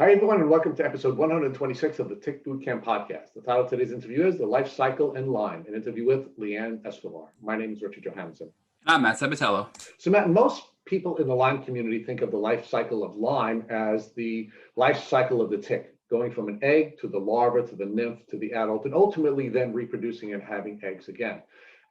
Hi, everyone, and welcome to episode 126 of the Tick Bootcamp podcast. The title of today's interview is The Life Cycle and Lyme, an interview with Leeann Escobar. My name is Richard Johansson. I'm Matt Sabatello. So, Matt, most people in the Lyme community think of the life cycle of Lyme as the life cycle of the tick, going from an egg to the larva to the nymph to the adult, and ultimately then reproducing and having eggs again.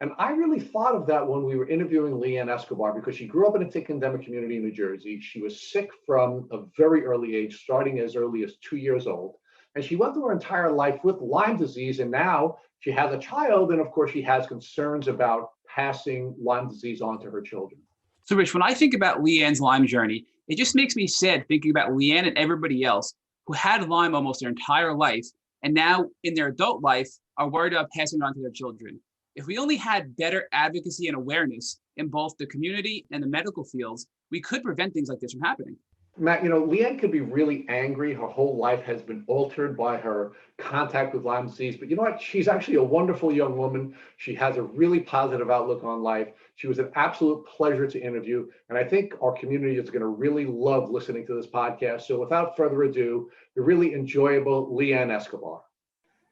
And I really thought of that when we were interviewing Leeann Escobar, because she grew up in a tick endemic community in New Jersey. She was sick from a very early age, starting as early as 2 years old. And she went through her entire life with Lyme disease. And now she has a child. And of course, she has concerns about passing Lyme disease on to her children. So, Rich, when I think about Leeann's Lyme journey, it just makes me sad thinking about Leeann and everybody else who had Lyme almost their entire life and now in their adult life are worried about passing it on to their children. If we only had better advocacy and awareness in both the community and the medical fields, we could prevent things like this from happening. Matt, Leeann could be really angry. Her whole life has been altered by her contact with Lyme disease. But you know what? She's actually a wonderful young woman. She has a really positive outlook on life. She was an absolute pleasure to interview. And I think our community is going to really love listening to this podcast. So without further ado, the really enjoyable Leeann Escobar.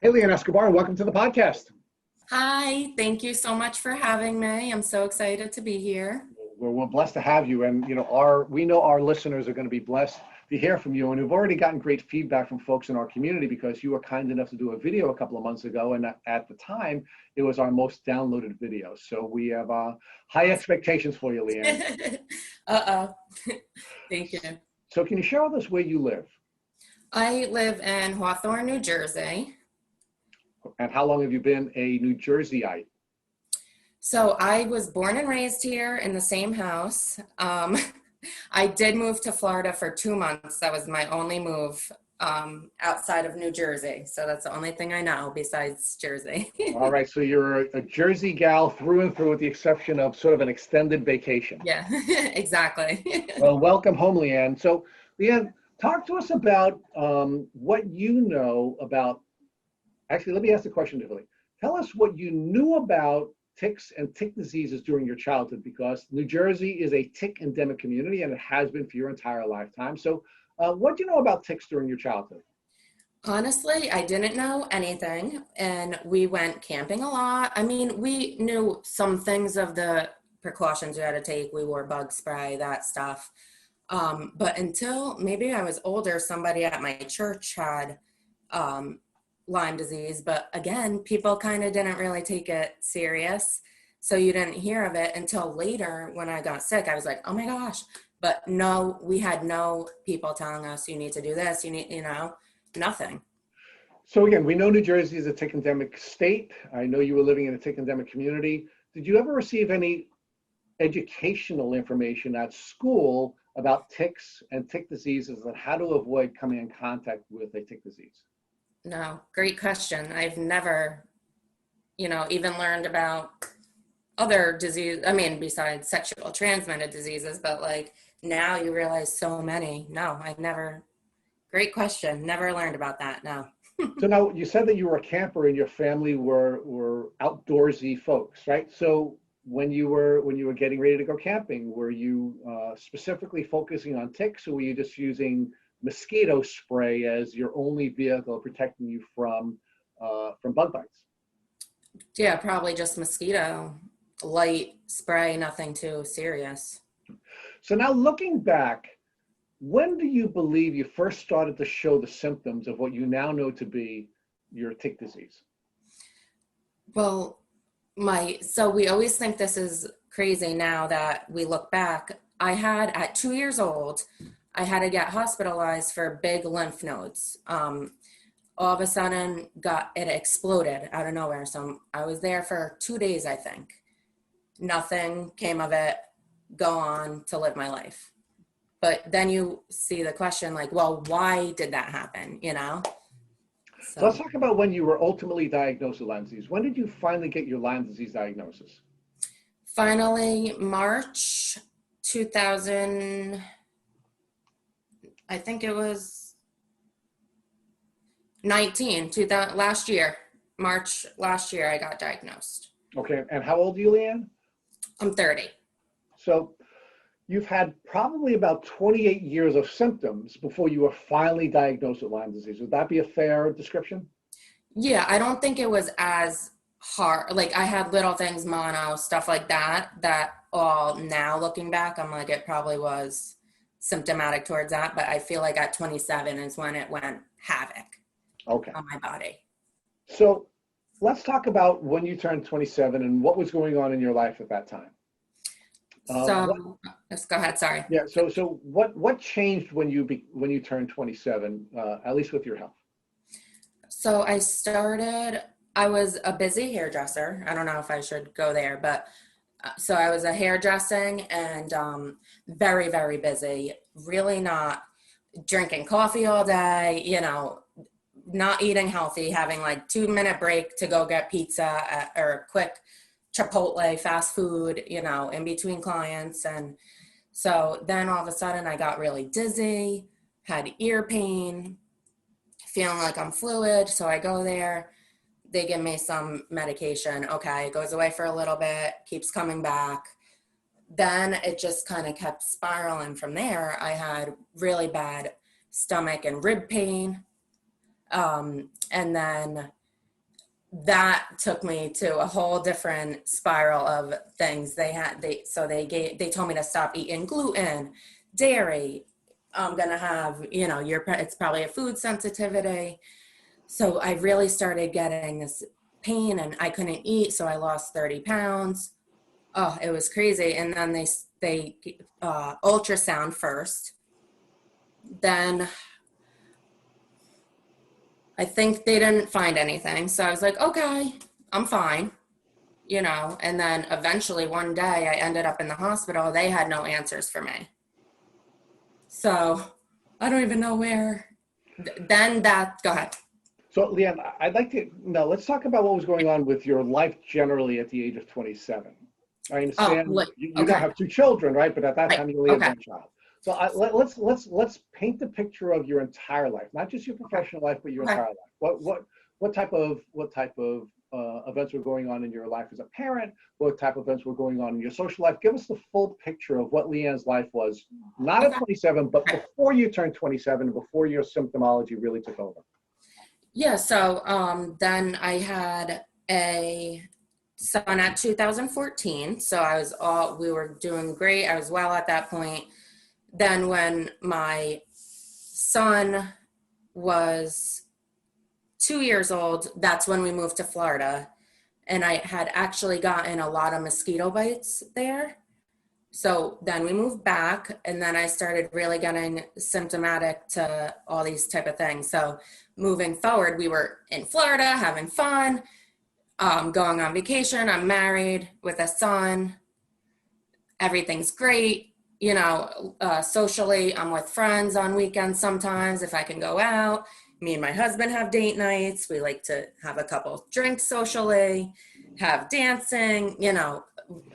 Hey, Leeann Escobar, welcome to the podcast. Hi, thank you so much for having me. I'm so excited to be here. We're blessed to have you, and we know our listeners are going to be blessed to hear from you, and we've already gotten great feedback from folks in our community because you were kind enough to do a video a couple of months ago, and at the time it was our most downloaded video. So we have high expectations for you, Leeann. Thank you. So can you share with us where you live? I live in Hawthorne, New Jersey. And how long have you been a New Jerseyite? So I was born and raised here in the same house. I did move to Florida for 2 months. That was my only move outside of New Jersey. So that's the only thing I know besides Jersey. All right. So you're a Jersey gal through and through with the exception of sort of an extended vacation. Yeah, exactly. Well, welcome home, Leeann. So Leeann, talk to us about what you know about. Actually, let me ask the question differently. Tell us what you knew about ticks and tick diseases during your childhood, because New Jersey is a tick endemic community and it has been for your entire lifetime. So what do you know about ticks during your childhood? Honestly, I didn't know anything, and we went camping a lot. I mean, we knew some things of the precautions we had to take. We wore bug spray, that stuff. But until maybe I was older, somebody at my church had Lyme disease, but again, people kind of didn't really take it serious. So you didn't hear of it until later when I got sick. I was like, oh my gosh. But no, we had no people telling us you need to do this, nothing. So again, we know New Jersey is a tick endemic state. I know you were living in a tick endemic community. Did you ever receive any educational information at school about ticks and tick diseases and how to avoid coming in contact with a tick disease? No, great question. I've never, even learned about other disease. I mean, besides sexual transmitted diseases, but like now you realize so many. No, I've never. Great question. Never learned about that. No. So now you said that you were a camper and your family were outdoorsy folks, right? So when you were getting ready to go camping, were you specifically focusing on ticks, or were you just using mosquito spray as your only vehicle protecting you from bug bites? Yeah, probably just mosquito light spray, nothing too serious. So now looking back, when do you believe you first started to show the symptoms of what you now know to be your tick disease? Well, so we always think this is crazy now that we look back. At 2 years old, I had to get hospitalized for big lymph nodes. All of a sudden, it exploded out of nowhere. So I was there for 2 days, I think. Nothing came of it. Go on to live my life. But then you see the question, like, well, why did that happen? So let's talk about when you were ultimately diagnosed with Lyme disease. When did you finally get your Lyme disease diagnosis? Finally, March 2000. I think it was last year, March last year, I got diagnosed. Okay, and how old are you, Leeann? I'm 30. So you've had probably about 28 years of symptoms before you were finally diagnosed with Lyme disease. Would that be a fair description? Yeah, I don't think it was as hard. Like I had little things, mono, stuff like that, that all now looking back, I'm like, it probably was symptomatic towards that. But I feel like at 27 is when it went havoc Okay. on my body. So let's talk about when you turned 27 and what was going on in your life at that time. So let's go ahead. Sorry. Yeah. So what changed when you turned 27, at least with your health? So I was a busy hairdresser. I don't know if I should go there, but so I was a hairdressing and very, very busy, really not drinking coffee all day, not eating healthy, having like 2-minute break to go get pizza or a quick Chipotle fast food, in between clients. And so then all of a sudden I got really dizzy, had ear pain, feeling like I'm fluid. So I go there, they give me some medication. Okay, it goes away for a little bit, keeps coming back. Then it just kind of kept spiraling from there. I had really bad stomach and rib pain. And then that took me to a whole different spiral of things. They told me to stop eating gluten, dairy. I'm gonna have, it's probably a food sensitivity. So I really started getting this pain and I couldn't eat. So I lost 30 pounds. Oh, it was crazy. And then they ultrasound first. Then I think they didn't find anything. So I was like, okay, I'm fine, and then eventually one day I ended up in the hospital. They had no answers for me. So I don't even know where. Go ahead. So Leeann, I'd like to now let's talk about what was going on with your life generally at the age of 27. I understand you okay. now have 2 children, right? But at that time you only had Okay. 1 child. So let's paint the picture of your entire life, not just your professional life, but your Okay. entire life. What type of events were going on in your life as a parent? What type of events were going on in your social life? Give us the full picture of what Leeann's life was, not at 27, but before you turned 27, before your symptomology really took over. Yeah. So then I had a son at 2014. So we were doing great. I was well at that point. Then when my son was 2 years old, that's when we moved to Florida. And I had actually gotten a lot of mosquito bites there. So then we moved back and then I started really getting symptomatic to all these type of things. So moving forward, we were in Florida having fun, going on vacation. I'm married with a son. Everything's great. Socially, I'm with friends on weekends sometimes if I can go out. Me and my husband have date nights. We like to have a couple drinks socially, have dancing,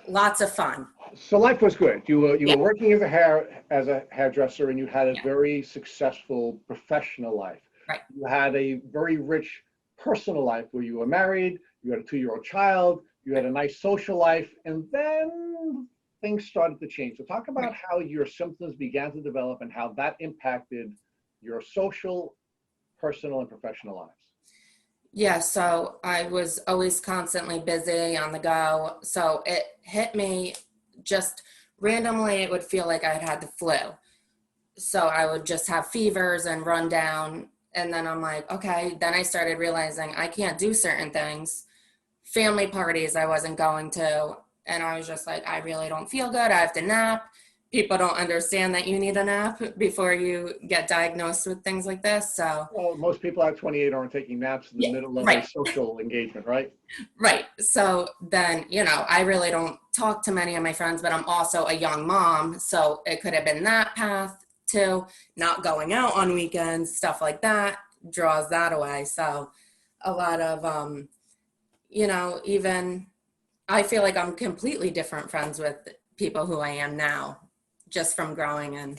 lots of fun. So life was good. You were working as a hairdresser, and you had a very successful professional life. Right. You had a very rich personal life where you were married, you had a 2-year-old child, you had a nice social life, and then things started to change. So talk about how your symptoms began to develop and how that impacted your social, personal, and professional lives. Yeah, so I was always constantly busy on the go. So it hit me just randomly. It would feel like I had the flu. So I would just have fevers and run down. And then I'm like, okay. Then I started realizing I can't do certain things. Family parties I wasn't going to. And I was just like, I really don't feel good. I have to nap. People don't understand that you need a nap before you get diagnosed with things like this. So, well, most people at 28 aren't taking naps in the middle of a social engagement, right? Right. So then, I really don't talk to many of my friends, but I'm also a young mom. So it could have been that path too, not going out on weekends, stuff like that draws that away. So a lot of, even I feel like I'm completely different friends with people who I am now, just from growing in.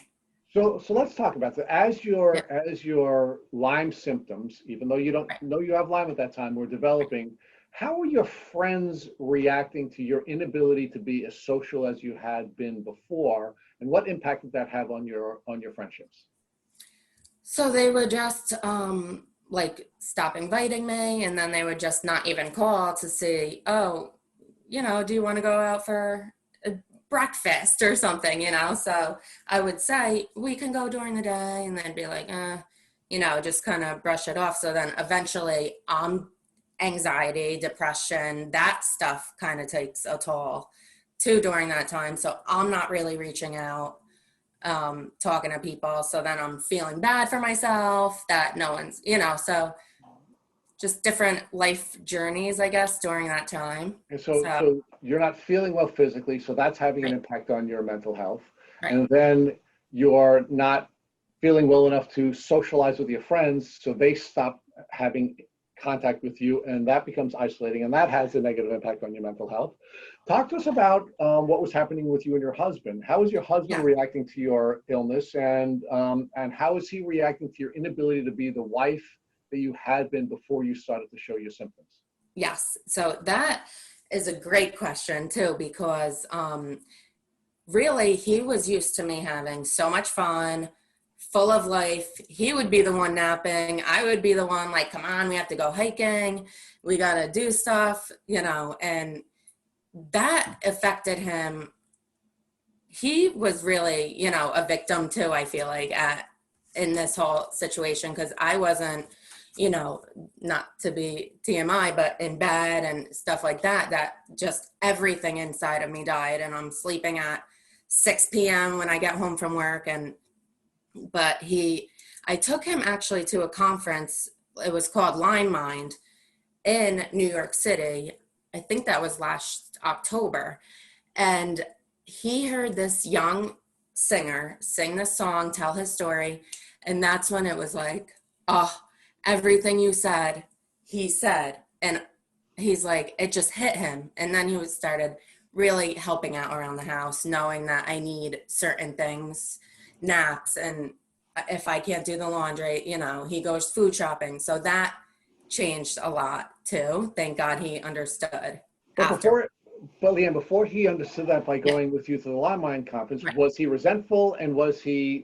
So let's talk about that. As your Lyme symptoms, even though you don't know you have Lyme at that time, were developing, how were your friends reacting to your inability to be as social as you had been before? And what impact did that have on your friendships? So they would just like stop inviting me, and then they would just not even call to see, oh, do you want to go out for a breakfast or something, So I would say, we can go during the day, and they'd be like, just kind of brush it off. So then eventually anxiety, depression, that stuff kind of takes a toll too during that time. So I'm not really reaching out, talking to people. So then I'm feeling bad for myself that no one's, so just different life journeys, I guess, during that time. And so you're not feeling well physically, so that's having an Right. impact on your mental health. Right. And then you're not feeling well enough to socialize with your friends, so they stop having contact with you, and that becomes isolating, and that has a negative impact on your mental health. Talk to us about what was happening with you and your husband. How is your husband reacting to your illness, and how is he reacting to your inability to be the wife that you had been before you started to show your symptoms? Yes. So that is a great question too, because really he was used to me having so much fun, full of life. He would be the one napping. I would be the one like, come on, we have to go hiking. We got to do stuff, and that affected him. He was really, a victim too, I feel like, in this whole situation, because I wasn't, not to be TMI, but in bed and stuff like that, that just everything inside of me died. And I'm sleeping at 6 p.m. when I get home from work. But I took him actually to a conference. It was called Lyme Mind in New York City. I think that was last October. And he heard this young singer sing this song, tell his story. And that's when it was like, oh, everything you said, he said. And he's like, it just hit him. And then he started really helping out around the house, knowing that I need certain things, naps, and if I can't do the laundry, he goes food shopping. So that changed a lot too. Thank God he understood. But Leeann, before he understood that by going with you to the Lyme Mind conference, Right. was he resentful, and was he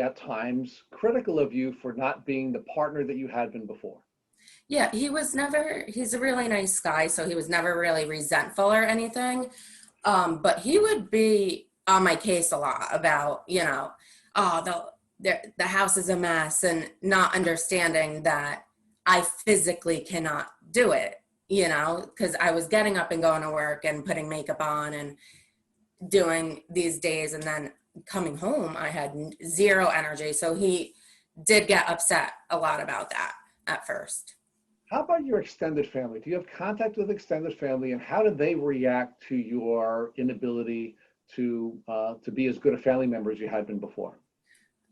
at times critical of you for not being the partner that you had been before? Yeah, he's a really nice guy, so he was never really resentful or anything. But he would be on my case a lot about, oh, the house is a mess, and not understanding that I physically cannot do it, because I was getting up and going to work and putting makeup on and doing these days, and then coming home, I had zero energy. So he did get upset a lot about that at first. How about your extended family? Do you have contact with extended family, and how did they react to your inability to be as good a family member as you had been before?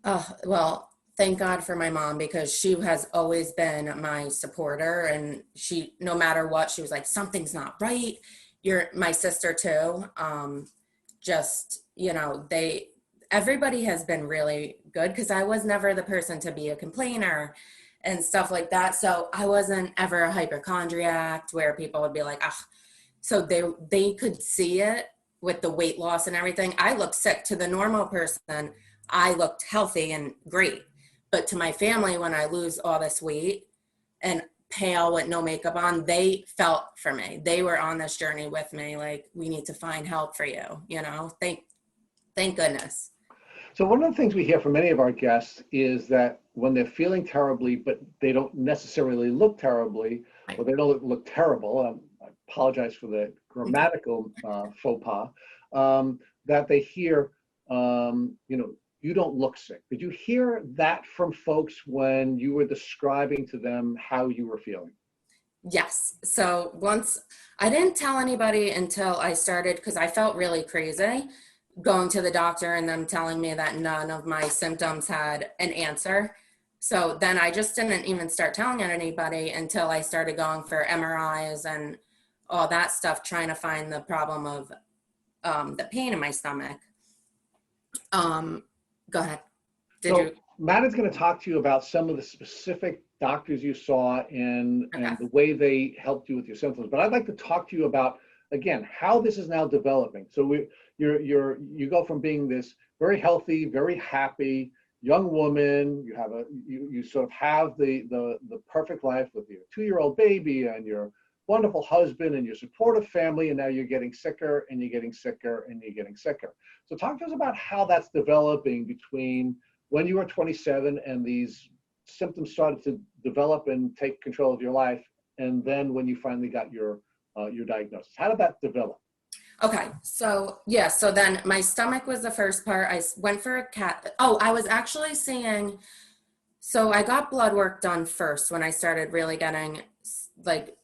Oh, well, thank God for my mom, because she has always been my supporter, and she, no matter what, she was like, something's not right. You're my sister too. Just, everybody has been really good, because I was never the person to be a complainer and stuff like that. So I wasn't ever a hypochondriac where people would be like, ah, so they could see it with the weight loss and everything. I looked sick. To the normal person, I looked healthy and great. But to my family, when I lose all this weight and pale with no makeup on, they felt for me. They were on this journey with me. Like, we need to find help for you, thank goodness. So one of the things we hear from many of our guests is that when they're feeling terribly, but they don't necessarily look terribly, Right. or they don't look terrible, I apologize for the grammatical faux pas, that they hear, you don't look sick. Did you hear that from folks when you were describing to them how you were feeling? Yes. So once, I didn't tell anybody until I started, because I felt really crazy going to the doctor and them telling me that none of my symptoms had an answer. So then I just didn't even start telling anybody until I started going for MRIs and all that stuff, trying to find the problem of the pain in my stomach. Go ahead. Matt is going to talk to you about some of the specific doctors you saw and the way they helped you with your symptoms. But I'd like to talk to you about, again, how this is now developing. So you go from being this very healthy, very happy young woman. You have you sort of have the perfect life with your 2-year-old baby and your wonderful husband and your supportive family, and now you're getting sicker and you're getting sicker and you're getting sicker. So talk to us about how that's developing between when you were 27 and these symptoms started to develop and take control of your life, and then when you finally got your diagnosis. How did that develop? Okay, so yeah, so then my stomach was the first part. I went for a cat. Oh, I was actually seeing, so I got blood work done first when I started really getting like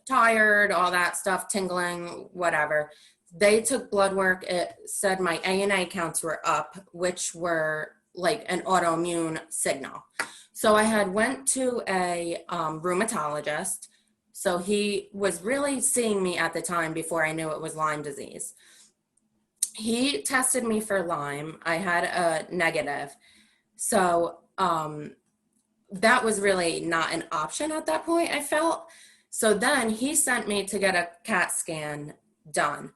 tired, all that stuff, tingling, whatever. They took blood work. It said my ANA counts were up, which were like an autoimmune signal. So I had went to a rheumatologist. So he was really seeing me at the time before I knew it was Lyme disease. He tested me for Lyme. I had a negative. So that was really not an option at that point, I felt. So then he sent me to get a CAT scan done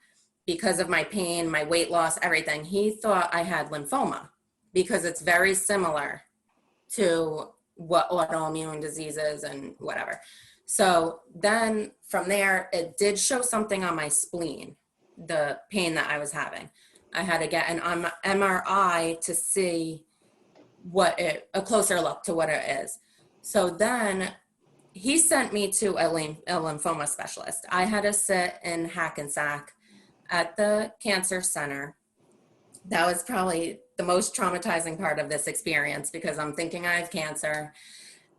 because of my pain, my weight loss, everything. He thought I had lymphoma because it's very similar to what autoimmune diseases and whatever. So then from there, it did show something on my spleen, the pain that I was having. I had to get an MRI to see a closer look to what it is. So then he sent me to a lymphoma specialist. I had to sit in Hackensack at the cancer center. That was probably the most traumatizing part of this experience because I'm thinking I have cancer.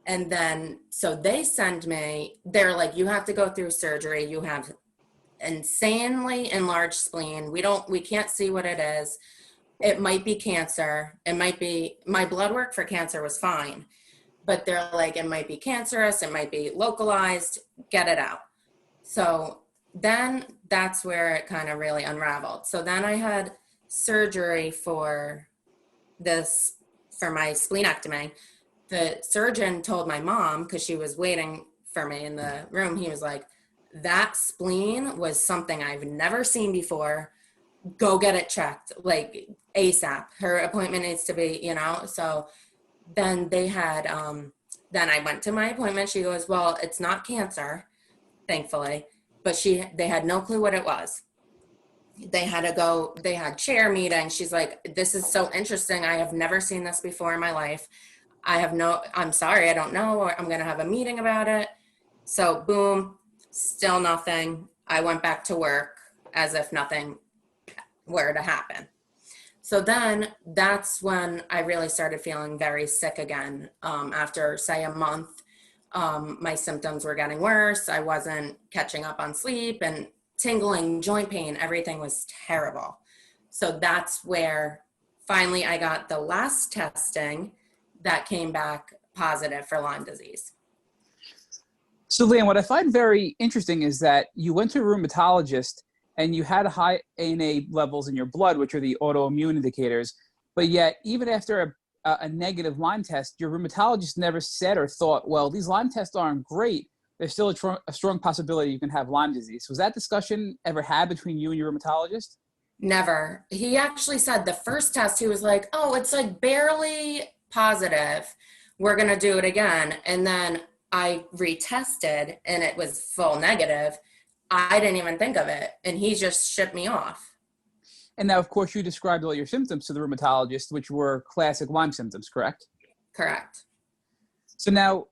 And then, so they send me, they're like, you have to go through surgery. You have insanely enlarged spleen. We can't see what it is. It might be cancer. It might be, my blood work for cancer was fine, but they're like, it might be cancerous. It might be localized, get it out. So then that's where it kind of really unraveled. So then I had surgery for my splenectomy. The surgeon told my mom, because she was waiting for me in the room, he was like, that spleen was something I've never seen before. Go get it checked, like ASAP. Her appointment needs to be, So then they had, then I went to my appointment. She goes, well, it's not cancer, thankfully, but they had no clue what it was. They had chair meetings. She's like, this is so interesting. I have never seen this before in my life. I'm sorry, I don't know, or I'm going to have a meeting about it. So boom, still nothing. I went back to work as if nothing were to happen. So then that's when I really started feeling very sick again. After, say, a month, my symptoms were getting worse. I wasn't catching up on sleep and tingling, joint pain, everything was terrible. So that's where finally I got the last testing that came back positive for Lyme disease. So Leeann, what I find very interesting is that you went to a rheumatologist and you had high ANA levels in your blood, which are the autoimmune indicators, but yet even after a negative Lyme test, your rheumatologist never said or thought, well, these Lyme tests aren't great. There's still a strong possibility you can have Lyme disease. Was that discussion ever had between you and your rheumatologist? Never. He actually said the first test, he was like, oh, it's like barely positive. We're going to do it again. And then I retested and it was full negative. I didn't even think of it. And he just shipped me off. And now, of course, you described all your symptoms to the rheumatologist, which were classic Lyme symptoms, correct? Correct. So now,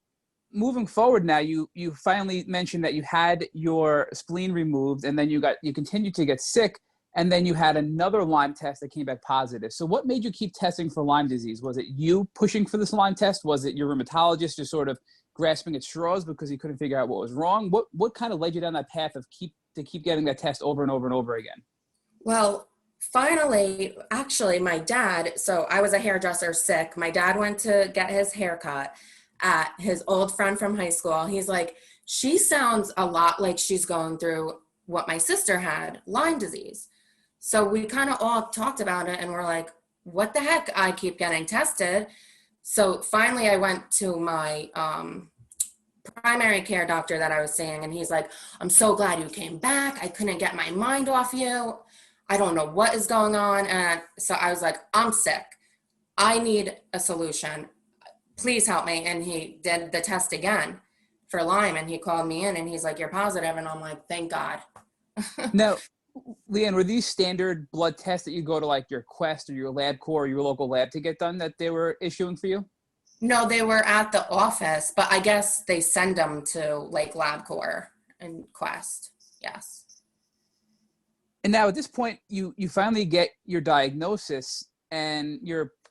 moving forward now, you finally mentioned that you had your spleen removed and then you continued to get sick. And then you had another Lyme test that came back positive. So what made you keep testing for Lyme disease? Was it you pushing for this Lyme test? Was it your rheumatologist just sort of grasping at straws because he couldn't figure out what was wrong? What kind of led you down that path of keep getting that test over and over and over again? Well, finally, actually, my dad, so I was a hairdresser sick. My dad went to get his haircut at his old friend from high school. He's like, she sounds a lot like she's going through what my sister had, Lyme disease. So we kind of all talked about it and we're like, what the heck? I keep getting tested. So finally I went to my primary care doctor that I was seeing, and he's like, I'm so glad you came back. I couldn't get my mind off you. I don't know what is going on. And so I was like, I'm sick. I need a solution. Please help me. And he did the test again for Lyme, and he called me in and he's like, you're positive. And I'm like, thank God. Now, Leeann, were these standard blood tests that you go to like your Quest or your LabCorp or your local lab to get done that they were issuing for you? No, they were at the office, but I guess they send them to like LabCorp and Quest. Yes. And now at this point, you finally get your diagnosis, and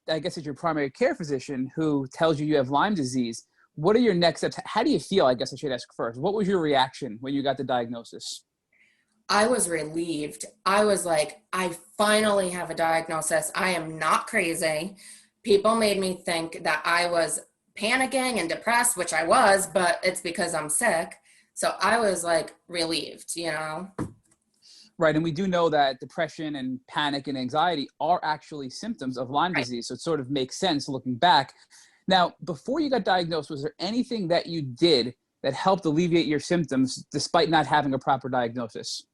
I guess it's your primary care physician who tells you you have Lyme disease. What are your next steps? How do you feel? I guess I should ask first. What was your reaction when you got the diagnosis? I was relieved. I was like, I finally have a diagnosis. I am not crazy. People made me think that I was panicking and depressed, which I was, but it's because I'm sick. So I was like relieved, you know? Right. And we do know that depression and panic and anxiety are actually symptoms of Lyme disease. So it sort of makes sense looking back. Now, before you got diagnosed, was there anything that you did that helped alleviate your symptoms despite not having a proper diagnosis?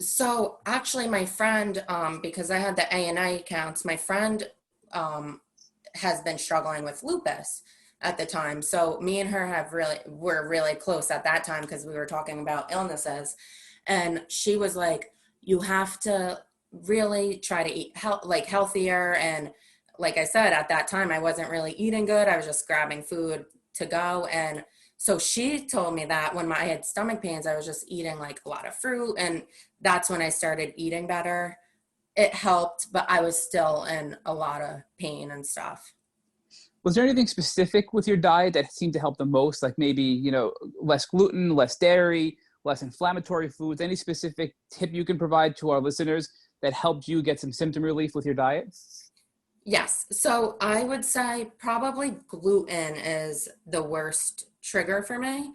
So actually my friend, because I had the ANI accounts, my friend, has been struggling with lupus at the time. So me and her were really close at that time because we were talking about illnesses. And she was like, you have to really try to eat healthier. And like I said, at that time, I wasn't really eating good. I was just grabbing food to go. And so she told me that when I had stomach pains, I was just eating like a lot of fruit. And that's when I started eating better. It helped, but I was still in a lot of pain and stuff. Was there anything specific with your diet that seemed to help the most? Like maybe, less gluten, less dairy, less inflammatory foods? Any specific tip you can provide to our listeners that helped you get some symptom relief with your diet? Yes. So I would say probably gluten is the worst trigger for me.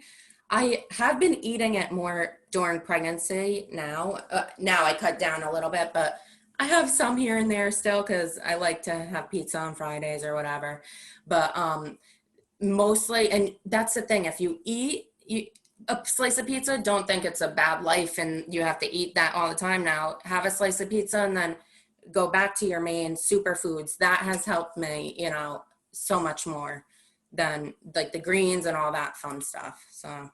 I have been eating it more during pregnancy now. Now I cut down a little bit, but I have some here and there still because I like to have pizza on Fridays or whatever. But mostly, and that's the thing, if you eat a slice of pizza, don't think it's a bad life and you have to eat that all the time now. Have a slice of pizza and then go back to your main superfoods. That has helped me, so much more than like the greens and all that fun stuff. So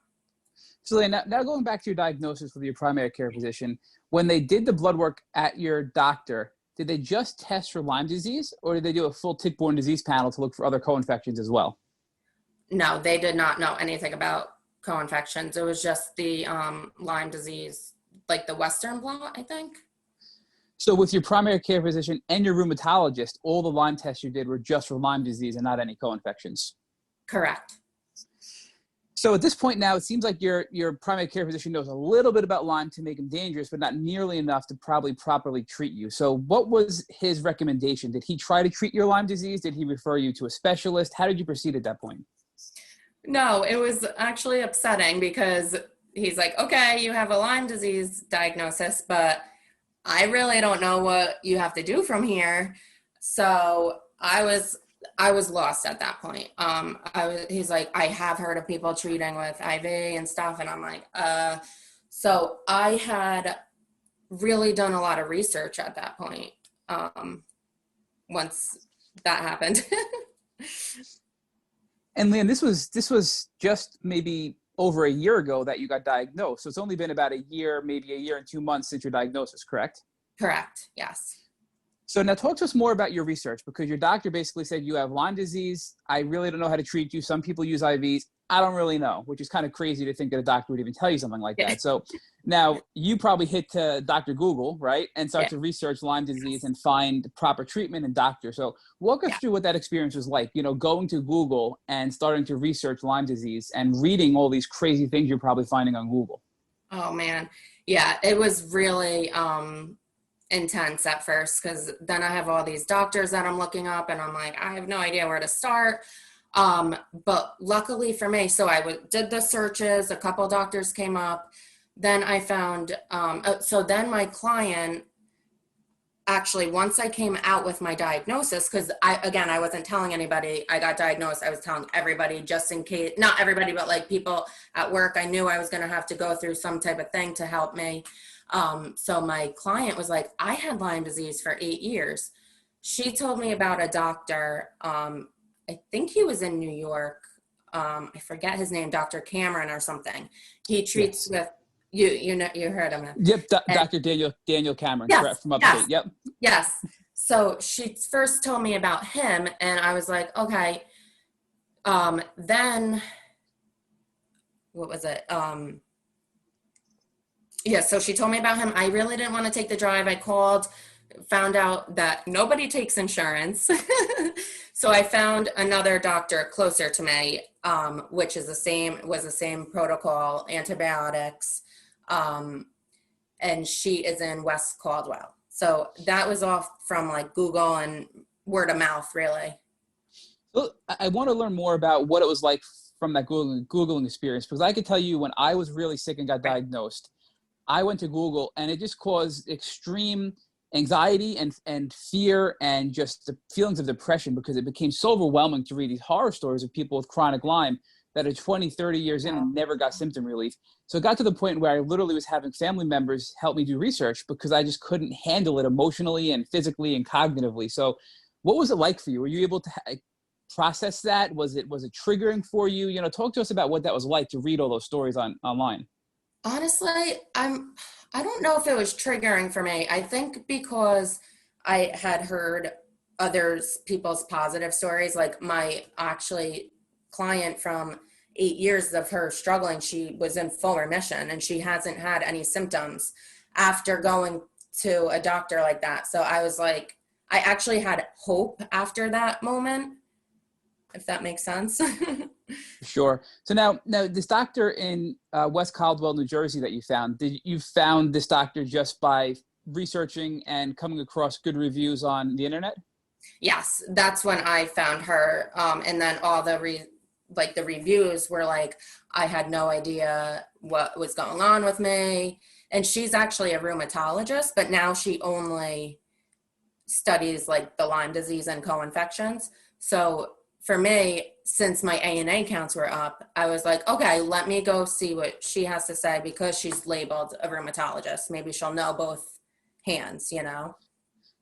Leeann, now going back to your diagnosis with your primary care physician, when they did the blood work at your doctor, did they just test for Lyme disease, or did they do a full tick-borne disease panel to look for other co-infections as well? No, they did not know anything about co-infections. It was just the Lyme disease, like the Western blot, I think. So with your primary care physician and your rheumatologist, all the Lyme tests you did were just for Lyme disease and not any co-infections? Correct. So at this point now, it seems like your primary care physician knows a little bit about Lyme to make him dangerous, but not nearly enough to probably properly treat you. So what was his recommendation? Did he try to treat your Lyme disease? Did he refer you to a specialist? How did you proceed at that point? No, it was actually upsetting because he's like, okay, you have a Lyme disease diagnosis, but I really don't know what you have to do from here. So I was lost at that point. He's like, I have heard of people treating with IV and stuff. And I'm like, so I had really done a lot of research at that point. Once that happened. And Leeann, this was just maybe over a year ago that you got diagnosed. So it's only been about a year, maybe a year and 2 months since your diagnosis, correct? Correct. Yes. So now talk to us more about your research, because your doctor basically said you have Lyme disease. I really don't know how to treat you. Some people use IVs. I don't really know, which is kind of crazy to think that a doctor would even tell you something like that. So now you probably hit to Dr. Google, right? And start to research Lyme disease and find proper treatment and doctor. So walk us through what that experience was like, going to Google and starting to research Lyme disease and reading all these crazy things you're probably finding on Google. Oh man. Yeah, it was really, intense at first, because then I have all these doctors that I'm looking up and I'm like, I have no idea where to start. But luckily for me, so I did the searches, a couple doctors came up, then I found, so then my client, actually, once I came out with my diagnosis, because I wasn't telling anybody I got diagnosed. I was telling everybody just in case, not everybody, but like people at work. I knew I was going to have to go through some type of thing to help me. So my client was like, I had Lyme disease for 8 years. She told me about a doctor. I think he was in New York. I forget his name, Dr. Cameron or something. He treats with you know, you heard him. Yep, And Dr. Daniel Cameron, yes, correct, from upstate. yes, Yep. yes. So she first told me about him, and I was like, okay. Then what was it? Yeah, so she told me about him. I really didn't want to take the drive. I called, found out that nobody takes insurance. So I found another doctor closer to me, which is was the same protocol, antibiotics. And she is in West Caldwell. So that was off from like Google and word of mouth, really. So I want to learn more about what it was like from that Googling experience, because I could tell you when I was really sick and got diagnosed, I went to Google and it just caused extreme anxiety and fear and just the feelings of depression, because it became so overwhelming to read these horror stories of people with chronic Lyme that are 20, 30 years in and never got symptom relief. So it got to the point where I literally was having family members help me do research because I just couldn't handle it emotionally and physically and cognitively. So what was it like for you? Were you able to process that? Was it triggering for you? You know, talk to us about what that was like to read all those stories online. Honestly, I don't know if it was triggering for me. I think because I had heard people's positive stories, like my actually client from 8 years of her struggling, she was in full remission and she hasn't had any symptoms after going to a doctor like that. So I was like, I actually had hope after that moment, if that makes sense. Sure. So now this doctor in West Caldwell, New Jersey that you found this doctor just by researching and coming across good reviews on the internet? Yes, that's when I found her. And then all the reviews were like, I had no idea what was going on with me. And she's actually a rheumatologist, but now she only studies like the Lyme disease and co-infections. So for me, since my ANA counts were up, I was like, okay, let me go see what she has to say, because she's labeled a rheumatologist. Maybe she'll know both hands, you know?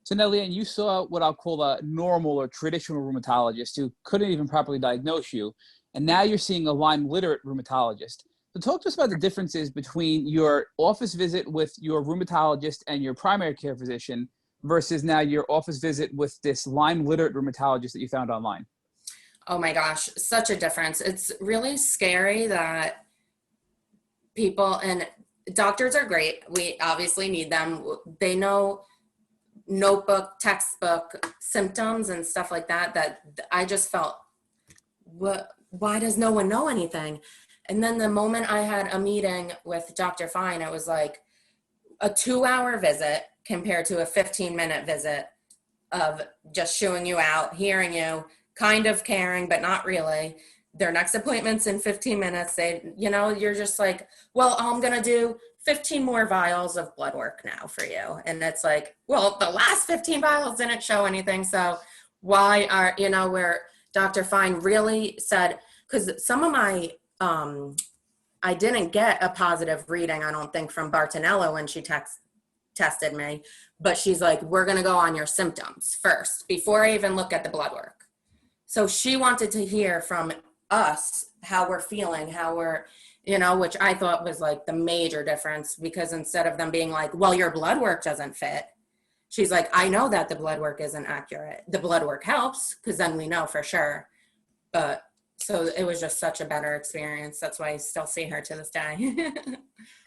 So now, Leeann, you saw what I'll call a normal or traditional rheumatologist who couldn't even properly diagnose you. And now you're seeing a Lyme literate rheumatologist. So talk to us about the differences between your office visit with your rheumatologist and your primary care physician versus now your office visit with this Lyme literate rheumatologist that you found online. Oh my gosh, such a difference. It's really scary that people, and doctors are great. We obviously need them. They know notebook, textbook symptoms and stuff like that, that I just felt, why does no one know anything? And then the moment I had a meeting with Dr. Fine, it was like a 2-hour visit compared to a 15-minute visit of just showing you out, hearing you, kind of caring, but not really. Their next appointment's in 15 minutes. You're just like, well, I'm going to do 15 more vials of blood work now for you. And it's like, well, the last 15 vials didn't show anything. So why are, where Dr. Fine really said, because some of my, I didn't get a positive reading, I don't think, from Bartonella when she tested me, but she's like, we're going to go on your symptoms first before I even look at the blood work. So she wanted to hear from us how we're feeling, how we're, which I thought was like the major difference, because instead of them being like, well, your blood work doesn't fit, she's like, I know that the blood work isn't accurate. The blood work helps because then we know for sure. But so it was just such a better experience. That's why I still see her to this day.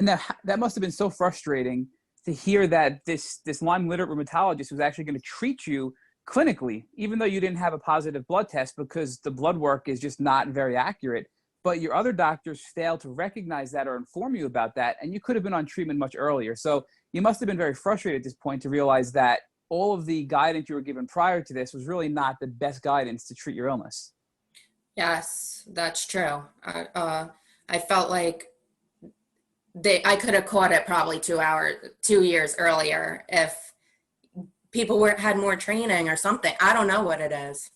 And that must have been so frustrating to hear that this Lyme literate rheumatologist was actually going to treat you clinically, even though you didn't have a positive blood test, because the blood work is just not very accurate. But your other doctors failed to recognize that or inform you about that, and you could have been on treatment much earlier. So you must have been very frustrated at this point to realize that all of the guidance you were given prior to this was really not the best guidance to treat your illness. Yes, that's true. I felt like I could have caught it probably 2 years earlier if people had more training or something. I don't know what it is.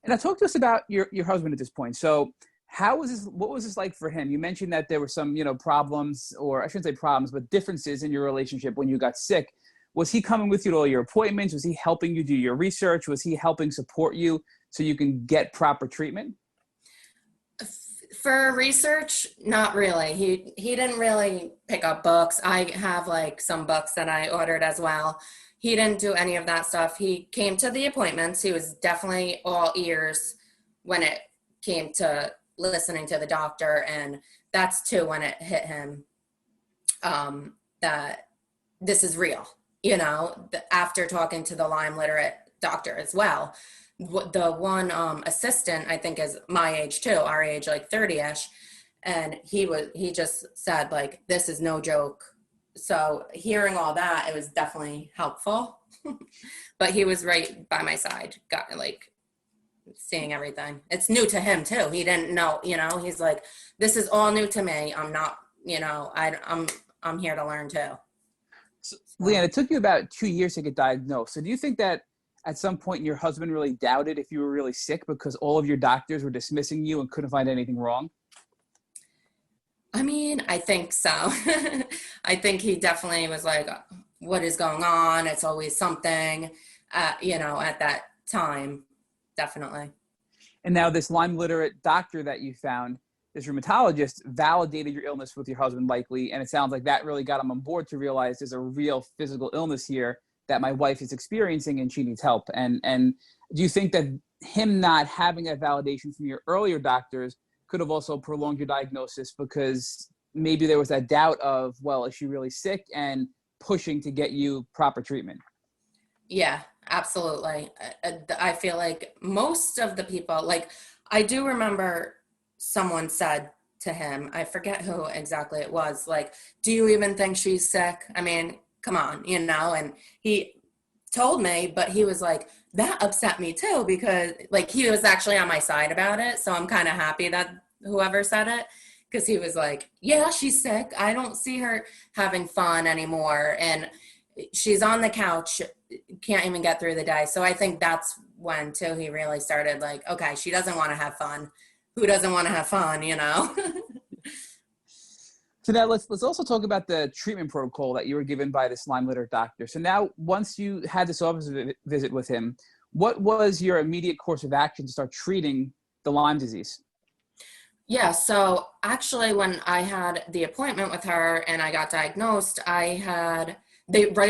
And now talk to us about your husband at this point. So How was this? What was this like for him? You mentioned that there were some, problems, or I shouldn't say problems, but differences in your relationship when you got sick. Was he coming with you to all your appointments? Was he helping you do your research? Was he helping support you so you can get proper treatment? For research, not really. He didn't really pick up books. I have like some books that I ordered as well. He didn't do any of that stuff. He came to the appointments. He was definitely all ears when it came to listening to the doctor, and that's too when it hit him that this is real. After talking to the Lyme literate doctor as well. The one assistant, I think, is my age too, our age, like 30ish, and he just said, like, this is no joke. So hearing all that, it was definitely helpful. But he was right by my side, got like seeing everything. It's new to him too. He didn't know, he's like, this is all new to me. I'm not, I'm here to learn too. So, Leeann, it took you about 2 years to get diagnosed. So do you think that at some point your husband really doubted if you were really sick because all of your doctors were dismissing you and couldn't find anything wrong? I mean, I think so. I think he definitely was like, what is going on? It's always something, at that time, definitely. And now this Lyme literate doctor that you found, this rheumatologist, validated your illness with your husband likely. And it sounds like that really got him on board to realize there's a real physical illness here that my wife is experiencing and she needs help. And do you think that him not having that validation from your earlier doctors could have also prolonged your diagnosis because maybe there was that doubt of, well, is she really sick, and pushing to get you proper treatment? Yeah, absolutely. I feel like most of the people, like, I do remember someone said to him, I forget who exactly it was, like, do you even think she's sick? I mean, come on, and he told me, but he was like, that upset me too, because like he was actually on my side about it. So I'm kind of happy that whoever said it, because he was like, yeah, she's sick. I don't see her having fun anymore. And she's on the couch, can't even get through the day. So I think that's when too he really started like, okay, she doesn't want to have fun. Who doesn't want to have fun, So now let's also talk about the treatment protocol that you were given by this Lyme literate doctor. So now, once you had this office visit with him, what was your immediate course of action to start treating the Lyme disease? Yeah, so actually when I had the appointment with her and I got diagnosed, right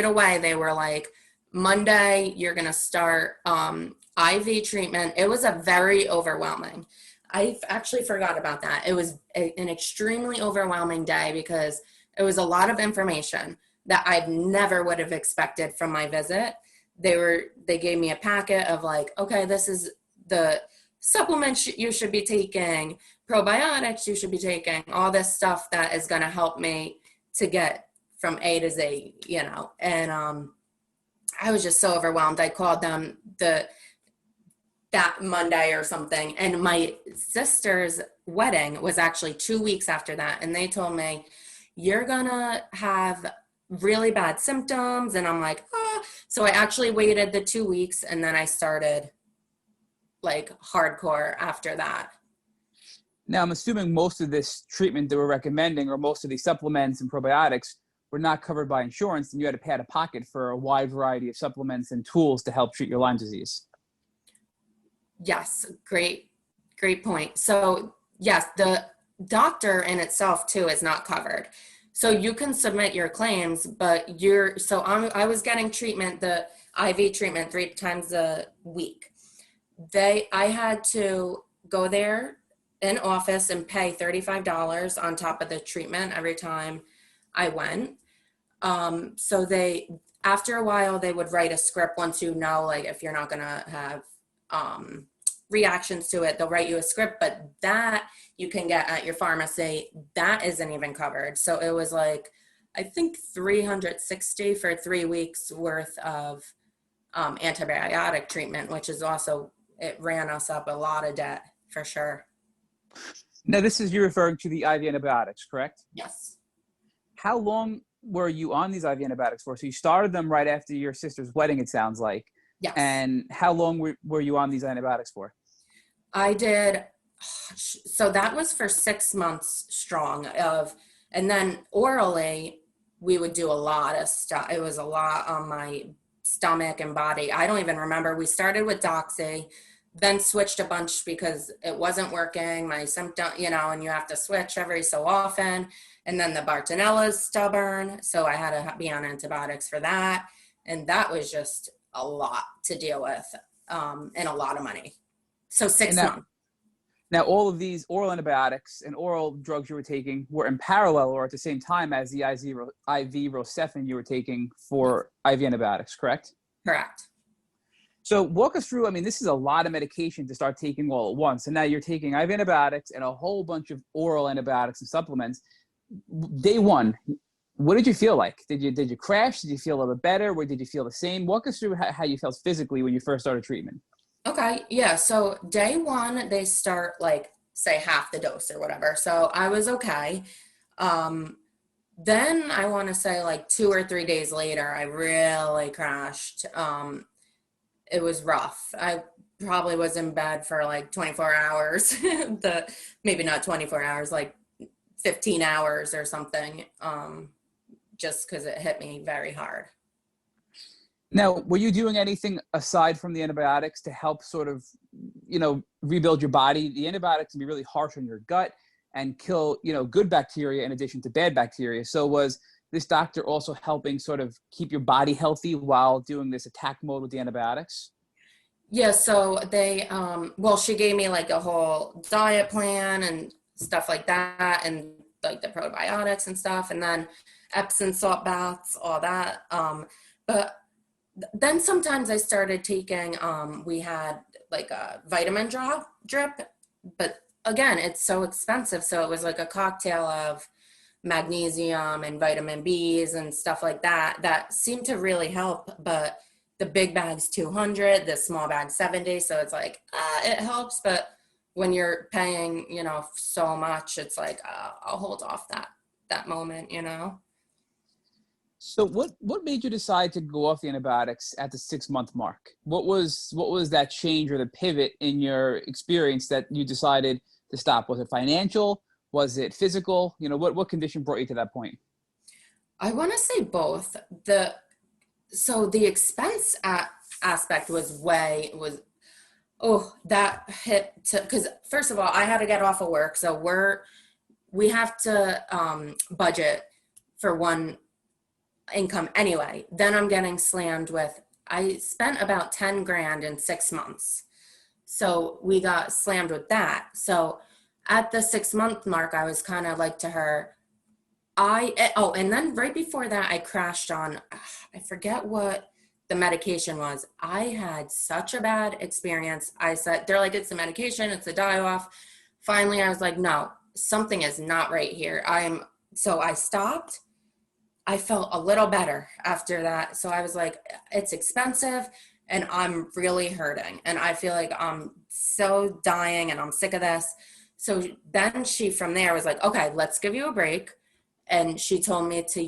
away, they were like, Monday, you're going to start IV treatment. It was a very overwhelming. I actually forgot about that. It was an extremely overwhelming day because it was a lot of information that I never would have expected from my visit. They gave me a packet of like, okay, this is the supplements you should be taking, probiotics you should be taking, all this stuff that is going to help me to get from A to Z, and I was just so overwhelmed. I called them that Monday or something. And my sister's wedding was actually 2 weeks after that. And they told me, you're gonna have really bad symptoms. And I'm like, oh. So I actually waited the 2 weeks and then I started like hardcore after that. Now, I'm assuming most of this treatment that we're recommending, or most of these supplements and probiotics, were not covered by insurance, and you had to pay out of pocket for a wide variety of supplements and tools to help treat your Lyme disease. Yes, great point. So yes, the doctor in itself too is not covered. So you can submit your claims, but I was getting treatment, the IV treatment 3 times a week. I had to go there in office and pay $35 on top of the treatment every time I went. So after a while, they would write a script once like if you're not going to have reactions to it, they'll write you a script, but that you can get at your pharmacy, that isn't even covered. So it was like, I think $360 for 3 weeks worth of antibiotic treatment, which is also, it ran us up a lot of debt for sure. Now, you're referring to the IV antibiotics, correct? Yes. How long were you on these IV antibiotics for? So you started them right after your sister's wedding, it sounds like. Yes. And how long were you on these antibiotics for? I did So that was for 6 months strong of, and then orally, we would do a lot of stuff. It was a lot on my stomach and body. I don't even remember. We started with Doxy, then switched a bunch because it wasn't working. My symptom, and you have to switch every so often. And then the Bartonella's stubborn. So I had to be on antibiotics for that. And that was just a lot to deal with, and a lot of money. So six And months. now all of these oral antibiotics and oral drugs you were taking were in parallel or at the same time as the IV Rocephin you were taking for IV antibiotics, correct? Correct. So walk us through, I mean, this is a lot of medication to start taking all at once. And now you're taking IV antibiotics and a whole bunch of oral antibiotics and supplements. Day one, what did you feel like? Did you crash? Did you feel a little bit better? Or did you feel the same? Walk us through how you felt physically when you first started treatment. Okay. Yeah. So day one, they start like, say, half the dose or whatever. So I was okay. Then I want to say like 2 or 3 days later, I really crashed. It was rough. I probably was in bed for like 24 hours, maybe not 24 hours, like 15 hours or something, just because it hit me very hard. Now, were you doing anything aside from the antibiotics to help sort of, rebuild your body? The antibiotics can be really harsh on your gut and kill, good bacteria in addition to bad bacteria. So was this doctor also helping sort of keep your body healthy while doing this attack mode with the antibiotics? Yeah, so she gave me like a whole diet plan and stuff like that, and like the probiotics and stuff, and then Epsom salt baths, all that. But then sometimes I started taking, we had like a vitamin drip, but again, it's so expensive. So it was like a cocktail of magnesium and vitamin B's and stuff like that seemed to really help. But the big bag's 200, the small bag 70. So it's like, it helps. But when you're paying, so much, it's like, I'll hold off that moment. So what made you decide to go off the antibiotics at the 6-month mark? What was that change or the pivot in your experience that you decided to stop? Was it financial? Was it physical? What condition brought you to that point? I want to say both. So the expense aspect that hit because first of all, I had to get off of work. So we have to budget for one income anyway. Then I'm getting slammed with, I spent about 10 grand in 6 months. So we got slammed with that. So at the 6-month mark, I was kind of like to her, and then right before that, I crashed on, I forget what the medication was. I had such a bad experience. I said, they're like, it's the medication, it's the die-off. Finally, I was like, no, something is not right here. So I stopped. I felt a little better after that. So I was like, it's expensive and I'm really hurting. And I feel like I'm so dying and I'm sick of this. So then from there was like, okay, let's give you a break. And she told me to